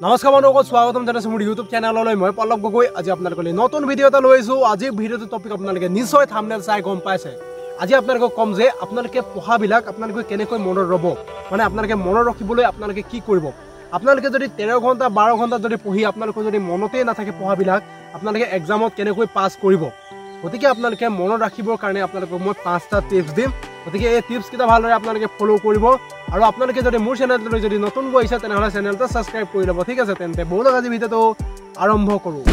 নমস্কাৰ বন্ধুসকল, স্বাগতম জনাইছো মোৰ ইউটিউব চেনেললৈ। মই পল্লৱ গগৈ। আজি আপোনালোকলৈ নতুন ভিডিঅ' এটা লৈ আহিছোঁ। আজিৰ ভিডিঅ'টো টপিক আপোনালোকে নিশ্চয় থাম্বনেল চাই গম পাইছে। আজি আপোনালোকক কম যে আপোনালোকে পঢ়াবিলাক আপোনালোকে কেনেকৈ মনত ৰ'ব, মানে আপোনালোকে মনত ৰাখিবলৈ আপোনালোকে কি কৰিব। আপোনালোকে যদি 13 ঘণ্টা 12 ঘণ্টা যদি পঢ়ি আপোনালোকৰ যদি মনতেই নাথাকে পঢ়াবিলাক, আপোনালোকে এক্সামত কেনেকৈ পাছ কৰিব। গতিকে আপোনালোকে মনত ৰাখিবৰ কাৰণে আপোনালোকক মই 5টা টিপছ দিম। গতিকে এই টিপছকেইটা ভালদৰে আপোনালোকে ফ'ল' কৰিব। আৰু আপোনালোকে যদি মোৰ চেনেলটোলৈ যদি নতুন গৈছে তেনেহ'লে চেনেলটো ছাবস্ক্ৰাইব কৰি ল'ব। ঠিক আছে, তেন্তে ব'লক আজি ভিডিঅ'টো আৰম্ভ কৰোঁ।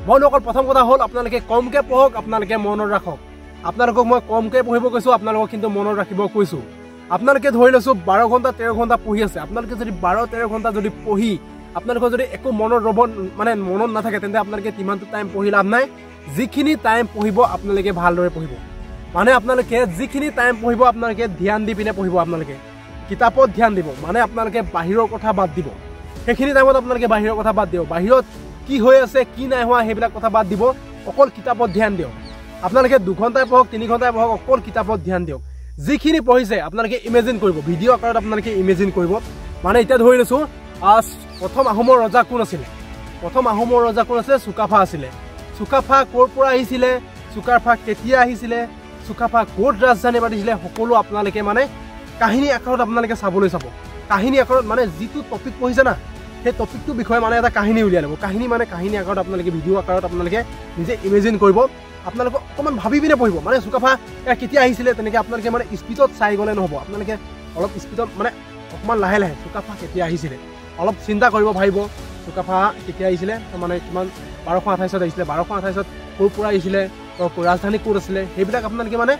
বন্ধুসকল, প্ৰথম কথা হ'ল আপোনালোকে কমকৈ পঢ়ক, আপোনালোকে মনত ৰাখক। আপোনালোকক মই কমকৈ পঢ়িব কৈছোঁ, আপোনালোকক কিন্তু মনত ৰাখিব কৈছোঁ। আপোনালোকে ধৰি লৈছোঁ 12 ঘণ্টা 13 ঘণ্টা পঢ়ি আছে। আপোনালোকে যদি 12-13 ঘণ্টা যদি পঢ়ি আপোনালোকৰ যদি একো মনত ৰ'ব মানে মনত নাথাকে, তেন্তে আপোনালোকে কিমানটো টাইম পঢ়ি লাভ নাই। যিখিনি টাইম পঢ়িব আপোনালোকে ভালদৰে পঢ়িব, মানে আপোনালোকে যিখিনি টাইম পঢ়িব আপোনালোকে ধ্যান দি পিনে পঢ়িব। আপোনালোকে কিতাপত ধ্যান দিব, মানে আপোনালোকে বাহিৰৰ কথা বাদ দিব। সেইখিনি টাইমত আপোনালোকে বাহিৰৰ কথা বাদ দিয়ক। বাহিৰত কি হৈ আছে কি নাই হোৱা সেইবিলাক কথা বাদ দিব, অকল কিতাপত ধ্যান দিয়ক। আপোনালোকে 2 ঘণ্টাই পঢ়ক 3 ঘণ্টাই পঢ়ক, অকল কিতাপত ধ্যান দিয়ক। যিখিনি পঢ়িছে আপোনালোকে ইমেজিন কৰিব, ভিডিঅ' আকাৰত আপোনালোকে ইমেজিন কৰিব। মানে এতিয়া ধৰি লৈছোঁ প্ৰথম আহোমৰ ৰজা কোন আছিলে? প্ৰথম আহোমৰ ৰজা কোন আছিলে? চুকাফা আছিলে। চুকাফা ক'ৰ পৰা আহিছিলে? চুকাফা কেতিয়া আহিছিলে? চুকাফা ক'ত ৰাজধানী পাতিছিলে? সকলো আপোনালোকে মানে কাহিনী আকাৰত আপোনালোকে চাবলৈ চাব। কাহিনী আকাৰত মানে যিটো টপিক পঢ়িছে না, সেই টপিকটোৰ বিষয়ে মানে এটা কাহিনী উলিয়াই ল'ব। কাহিনী মানে কাহিনী আকাৰত আপোনালোকে ভিডিঅ' আকাৰত আপোনালোকে নিজে ইমেজিন কৰিব। আপোনালোকে অকণমান ভাবি পিনে পঢ়িব। মানে চুকাফা কেতিয়া আহিছিলে তেনেকৈ আপোনালোকে মানে স্পীডত চাই গ'লে নহ'ব। আপোনালোকে অলপ স্পীডত মানে অকণমান লাহে লাহে চুকাফা কেতিয়া আহিছিলে অলপ চিন্তা কৰিব, ভাবিব চুকাফা কেতিয়া আহিছিলে, মানে কিমান 1228 আহিছিলে, 1228 ক'ৰ পৰা আহিছিলে, ৰাজধানী ক'ত আছিলে, সেইবিলাক আপোনালোকে মানে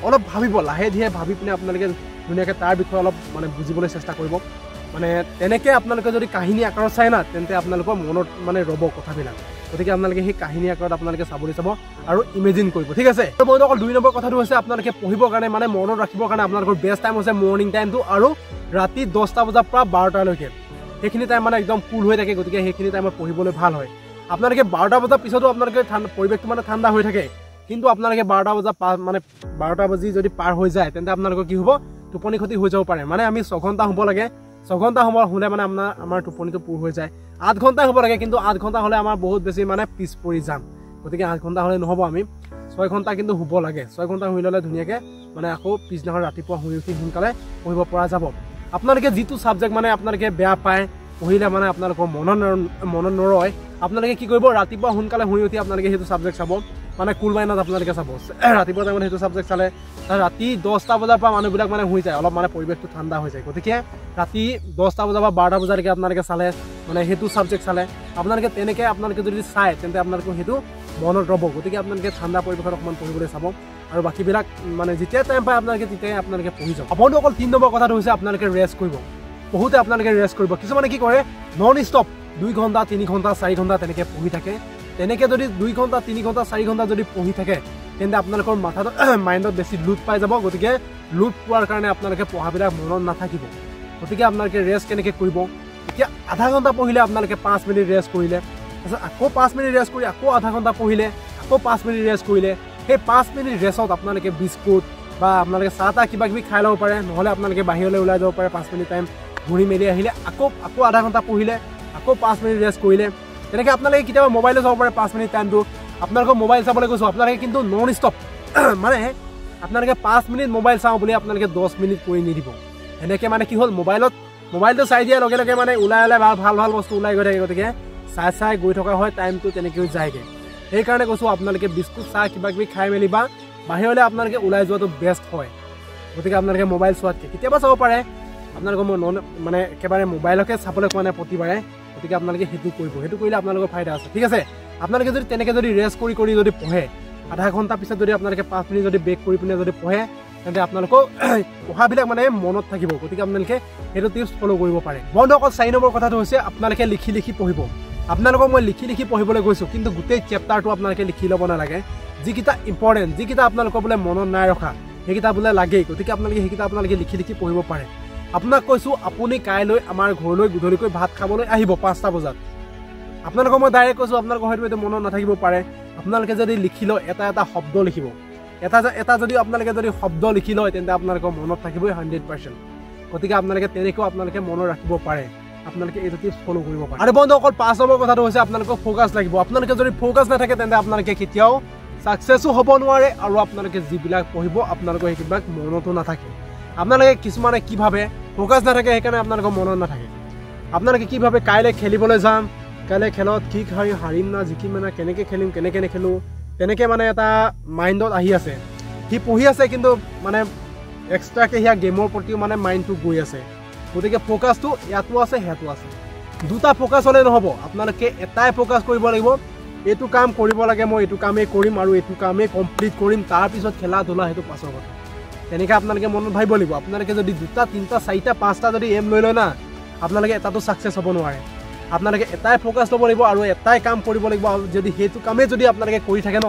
অলপ ভাবিব। লাহে ধীৰে ভাবি পিনে আপোনালোকে ধুনীয়াকৈ তাৰ বিষয়ে অলপ মানে বুজিবলৈ চেষ্টা কৰিব। মানে তেনেকৈ আপোনালোকে যদি কাহিনী আকাৰত চাই না, তেন্তে আপোনালোকৰ মনত মানে ৰ'ব কথাবিলাক। গতিকে আপোনালোকে সেই কাহিনী আকাৰত আপোনালোকে চাবলৈ চাব আৰু ইমেজিন কৰিব। ঠিক আছে, বন্ধুসকল 2 নম্বৰ কথাটো হৈছে আপোনালোকে পঢ়িবৰ কাৰণে মানে মনত ৰাখিবৰ কাৰণে আপোনালোকৰ বেষ্ট টাইম হৈছে মৰ্ণিং টাইমটো আৰু ৰাতি 10টা বজাৰ পৰা 12টালৈকে। সেইখিনি টাইম মানে একদম কুল হৈ থাকে। গতিকে সেইখিনি টাইমত পঢ়িবলৈ ভাল হয়। আপোনালোকে 12টা বজাৰ পিছতো আপোনালোকে পৰিৱেশটো মানে ঠাণ্ডা হৈ থাকে, কিন্তু আপোনালোকে 12টা বজা মানে 12টা বাজি যদি পাৰ হৈ যায়, তেন্তে আপোনালোকৰ কি হ'ব? টোপনি ক্ষতি হৈ যাব পাৰে। মানে আমি 6 ঘণ্টা হ'ব লাগে। 6 ঘণ্টা সময় হ'লে মানে আমাৰ টোপনিটো পূৰ হৈ যায়। 8 ঘণ্টা হ'ব লাগে, কিন্তু 8 ঘণ্টা হ'লে আমাৰ বহুত বেছি মানে পিছ পৰি যাম। গতিকে 8 ঘণ্টা হ'লে নহ'ব, আমি 6 ঘণ্টা কিন্তু শুব লাগে। 6 ঘণ্টা শুই ল'লে ধুনীয়াকৈ মানে আকৌ পিছদিনাখন ৰাতিপুৱা শুই উঠি সোনকালে পঢ়িব পৰা যাব। আপোনালোকে যিটো ছাবজেক্ট মানে আপোনালোকে বেয়া পায় পঢ়িলে মানে আপোনালোকৰ মনত নৰয়, আপোনালোকে কি কৰিব? ৰাতিপুৱা সোনকালে শুই উঠি আপোনালোকে সেইটো ছাবজেক্ট চাব। মানে কুল মাইনত আপোনালোকে চাব। ৰাতিপুৱা টাইমত সেইটো ছাবজেক্ট চালে ৰাতি 10টা বজাৰ পৰা মানুহবিলাক মানে শুই যায়, অলপ মানে পৰিৱেশটো ঠাণ্ডা হৈ যায়। গতিকে ৰাতি 10টা বজাৰ পৰা 12টা বজালৈকে আপোনালোকে চালে, মানে সেইটো ছাবজেক্ট চালে আপোনালোকে তেনেকৈ আপোনালোকে যদি চায়, তেন্তে আপোনালোকৰ সেইটো মনত ৰ'ব। গতিকে আপোনালোকে ঠাণ্ডা পৰিৱেশত অকণমান পঢ়িবলৈ চাব আৰু বাকীবিলাক মানে যেতিয়া টাইম পায় আপোনালোকে তেতিয়াই আপোনালোকে পঢ়ি যাওক। বন্ধুসকল 3 নম্বৰ কথাটো হৈছে আপোনালোকে ৰেষ্ট কৰিব। বহুতে আপোনালোকে ৰেষ্ট কৰিব। কিছুমানে কি কৰে? নন ষ্টপ 2 ঘণ্টা 3 ঘণ্টা 4 ঘণ্টা তেনেকৈ পঢ়ি থাকে। তেনেকৈ যদি 2 ঘণ্টা 3 ঘণ্টা 4 ঘণ্টা যদি পঢ়ি থাকে, তেন্তে আপোনালোকৰ মাথাটো মাইণ্ডত বেছি লোড পাই যাব। গতিকে লোড পোৱাৰ কাৰণে আপোনালোকে পঢ়াবিলাক মনত নাথাকিব। গতিকে আপোনালোকে ৰেষ্ট কেনেকৈ কৰিব? এতিয়া আধা ঘণ্টা পঢ়িলে আপোনালোকে 5 মিনিট ৰেষ্ট কৰিলে, তাৰপিছত আকৌ 5 মিনিট ৰেষ্ট কৰি আকৌ আধা ঘণ্টা পঢ়িলে, আকৌ 5 মিনিট ৰেষ্ট কৰিলে। সেই 5 মিনিট ৰেষ্টত আপোনালোকে বিস্কুট বা আপোনালোকে চাহ তাহ কিবা কিবি খাই ল'ব পাৰে, নহ'লে আপোনালোকে বাহিৰলৈ ওলাই যাব পাৰে। 5 মিনিট টাইম ঘূৰি মেলি আহিলে আকৌ আধা ঘণ্টা পঢ়িলে, আকৌ 5 মিনিট ৰেষ্ট কৰিলে। তেনেকৈ আপোনালোকে কেতিয়াবা মোবাইলো চাব পাৰে 5 মিনিট টাইমটো। আপোনালোকৰ মোবাইল চাবলৈ কৈছোঁ, আপোনালোকে কিন্তু নন ষ্টপ মানে আপোনালোকে 5 মিনিট মোবাইল চাওঁ বুলি আপোনালোকে 10 মিনিট কৰি নিদিব। এনেকৈ মানে কি হ'ল? মোবাইলটো চাই দিয়াৰ লগে লগে মানে ওলাই ভাল বস্তু ওলাই গৈ থাকে। গতিকে চাই গৈ থকা হয়, টাইমটো তেনেকৈও যায়গৈ। সেইকাৰণে কৈছোঁ আপোনালোকে বিস্কুট চাহ কিবা কিবি খাই মেলি বা বাহিৰলৈ আপোনালোকে ওলাই যোৱাটো বেষ্ট হয়। গতিকে আপোনালোকে মোবাইল চোৱাতকৈ কেতিয়াবা চাব পাৰে। আপোনালোকৰ মই মানে একেবাৰে মোবাইলকে চাবলৈ কোৱা নাই প্ৰতিবাৰে। গতিকে আপোনালোকে সেইটো কৰিব। সেইটো কৰিলে আপোনালোকৰ ফাইদা আছে। ঠিক আছে, আপোনালোকে যদি তেনেকৈ যদি ৰেষ্ট কৰি যদি পঢ়ে, আধা ঘণ্টা পিছত যদি আপোনালোকে 5 মিনিট যদি ব্ৰেক কৰি পিনে যদি পঢ়ে, তেন্তে আপোনালোকৰ পঢ়াবিলাক মানে মনত থাকিব। গতিকে আপোনালোকে সেইটো টিপছ ফ'ল' কৰিব পাৰে। বন্ধুসকল 4 নম্বৰ কথাটো হৈছে আপোনালোকে লিখি পঢ়িব। আপোনালোকক মই লিখি পঢ়িবলৈ কৈছোঁ, কিন্তু গোটেই চেপ্টাৰটো আপোনালোকে লিখি ল'ব নালাগে। যিকেইটা ইম্পৰ্টেণ্ট, যিকেইটা আপোনালোকৰ বোলে মনত নাই ৰখা, সেইকেইটা বোলে লাগেই। গতিকে সেইকেইটা আপোনালোকে লিখি পঢ়িব পাৰে। আপোনাক কৈছোঁ আপুনি কাইলৈ আমাৰ ঘৰলৈ গধূলিকৈ ভাত খাবলৈ আহিব 5টা বজাত। আপোনালোকক মই ডাইৰেক্ট কৈছোঁ, আপোনালোকৰ হয়তো এইটো মনত নাথাকিব পাৰে। আপোনালোকে যদি লিখি লয়, এটা শব্দ লিখিব। এটা যদি আপোনালোকে যদি শব্দ লিখি লয় তেন্তে আপোনালোকৰ মনত থাকিবই 100%। গতিকে আপোনালোকে তেনেকৈও আপোনালোকে মনত ৰাখিব পাৰে, আপোনালোকে এইটো টিপছ ফ'ল' কৰিব পাৰে। আৰু বন্ধুসকল 5 নম্বৰ কথাটো হৈছে আপোনালোকক ফ'কাছ লাগিব। আপোনালোকে যদি ফ'কাছ নাথাকে তেন্তে আপোনালোকে কেতিয়াও ছাকচেছো হ'ব নোৱাৰে, আৰু আপোনালোকে যিবিলাক পঢ়িব আপোনালোকৰ সেইবিলাক মনতো নাথাকে। আপোনালোকে কিছুমানে কি ভাবে ফ'কাছ নাথাকে সেইকাৰণে আপোনালোকৰ মনত নাথাকে। আপোনালোকে কি ভাবে কাইলৈ খেলিবলৈ যাম, কাইলৈ খেলত কি হাৰিম না জিকিম না, কেনেকৈ খেলিম কেনেকৈ নেখেলোঁ, তেনেকৈ মানে এটা মাইণ্ডত আহি আছে। সি পঢ়ি আছে কিন্তু মানে এক্সট্ৰাকৈ সেয়া গেমৰ প্ৰতিও মানে মাইণ্ডটো গৈ আছে। গতিকে ফ'কাছটো ইয়াতো আছে সেয়াতো আছে, দুটা ফ'কাছ হ'লে নহ'ব। আপোনালোকে এটাই ফ'কাছ কৰিব লাগিব, এইটো কাম কৰিব লাগে, মই এইটো কামেই কৰিম আৰু এইটো কামেই কমপ্লিট কৰিম, তাৰপিছত খেলা ধূলা সেইটো পাছৰ কথা। তেনেকৈ আপোনালোকে মনত ভাবিব লাগিব। আপোনালোকে যদি 2টা 3টা 4টা 5টা যদি এম লৈ লয় না, আপোনালোকে এটাতো ছাকচেছ হ'ব নোৱাৰে। আপোনালোকে এটাই ফ'কাছ ল'ব লাগিব আৰু এটাই কাম কৰিব লাগিব। আৰু যদি সেইটো কামেই যদি আপোনালোকে কৰি থাকে ন,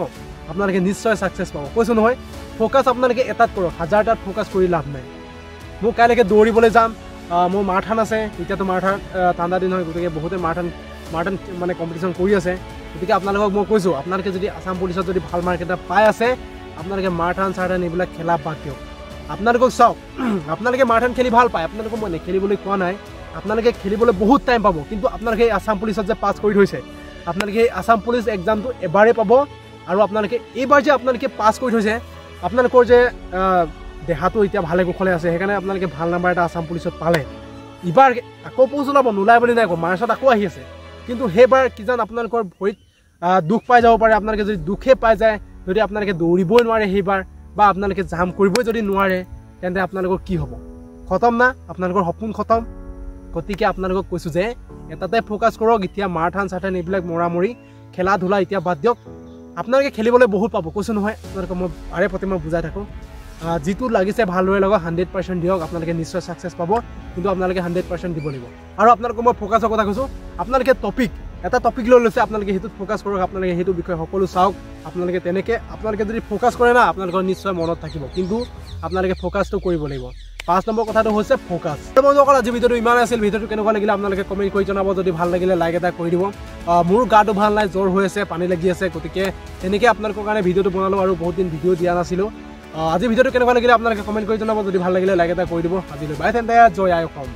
আপোনালোকে নিশ্চয় ছাকচেছ পাব। কৈছোঁ নহয়, ফ'কাছ আপোনালোকে এটাত কৰক, 1000টাত ফ'কাছ কৰি লাভ নাই। মোক কাইলৈকে দৌৰিবলৈ যাম, মোৰ মাৰাথান আছে, এতিয়াতো মাৰাথান ঠাণ্ডা দিন হয়, গতিকে বহুতে মাৰাথান মানে কম্পিটিশ্যন কৰি আছে। গতিকে আপোনালোকক মই কৈছোঁ, আপোনালোকে যদি আছাম পুলিচত যদি ভাল মাৰ্ক এটা পাই আছে, আপোনালোকে মাৰাথান চাৰাথান এইবিলাক খেলা বাদ দিয়ক। আপোনালোকক চাওক, আপোনালোকে মাৰাথান খেলি ভাল পায়, আপোনালোকক মই নেখেলিবলৈ কোৱা নাই, আপোনালোকে খেলিবলৈ বহুত টাইম পাব। কিন্তু আপোনালোকে আছাম পুলিচত যে পাছ কৰি থৈছে, আপোনালোকে এই আছাম পুলিচ এক্সামটো এবাৰেই পাব। আৰু আপোনালোকে এইবাৰ যে আপোনালোকে পাছ কৰি থৈছে, আপোনালোকৰ যে দেহাটো এতিয়া ভালে কুশলে আছে, সেইকাৰণে আপোনালোকে ভাল নাম্বাৰ এটা আছাম পুলিচত পালে। এইবাৰ আকৌ পোষ্ট ওলাব, নোলাই বুলি নাই কওঁ, মাৰ্চত আকৌ আহি আছে। কিন্তু সেইবাৰ কিজান আপোনালোকৰ ভৰিত দুখ পাই যাব পাৰে। আপোনালোকে যদি দুখে পাই যায়, যদি আপোনালোকে দৌৰিবই নোৱাৰে সেইবাৰ, বা আপোনালোকে জাম্প কৰিবই যদি নোৱাৰে, তেন্তে আপোনালোকৰ কি হ'ব? খতম না, আপোনালোকৰ সপোন খতম। গতিকে আপোনালোকক কৈছোঁ যে এটাতে ফ'কাছ কৰক। এতিয়া মাৰাথান চাৰাথান এইবিলাক মৰামৰি খেলা ধূলা এতিয়া বাদ দিয়ক। আপোনালোকে খেলিবলৈ বহুত পাব, কৈছোঁ নহয়। আপোনালোকক মই বাৰে প্ৰতি মই বুজাই থাকোঁ, যিটো লাগিছে ভালদৰে লগাওক, 100% দিয়ক, আপোনালোকে নিশ্চয় ছাকচেছ পাব। কিন্তু আপোনালোকে 100% দিব লাগিব। আৰু আপোনালোকক মই ফ'কাছৰ কথা কৈছোঁ, আপোনালোকে এটা টপিক লৈ লৈছে, আপোনালোকে সেইটোত ফ'কাছ কৰক, আপোনালোকে সেইটো বিষয়ে সকলো চাওক। আপোনালোকে তেনেকৈ আপোনালোকে যদি ফ'কাছ কৰে না, আপোনালোকৰ নিশ্চয় মনত থাকিব। কিন্তু আপোনালোকে ফ'কাছটো কৰিব লাগিব। 5 নম্বৰ কথাটো হৈছে ফ'কাছ। বন্ধুসকল, আজি ভিডিঅ'টো ইমান আছিল। ভিডিঅ'টো কেনেকুৱা লাগিলে আপোনালোকে কমেণ্ট কৰি জনাব। যদি ভাল লাগিলে লাইক এটা কৰি দিব। মোৰ গাটো ভাল নাই, জ্বৰ হৈ আছে, পানী লাগি আছে, গতিকে তেনেকৈ আপোনালোকৰ কাৰণে ভিডিঅ'টো বনালোঁ আৰু বহুত দিন ভিডিঅ' দিয়া নাছিলোঁ। আজি ভিডিঅ'টো কেনেকুৱা লাগিলে আপোনালোকে কমেণ্ট কৰি জনাব। যদি ভাল লাগিলে লাইক এটা কৰি দিব। আজিলৈ বাই, তেন্তে জয় আই অসম।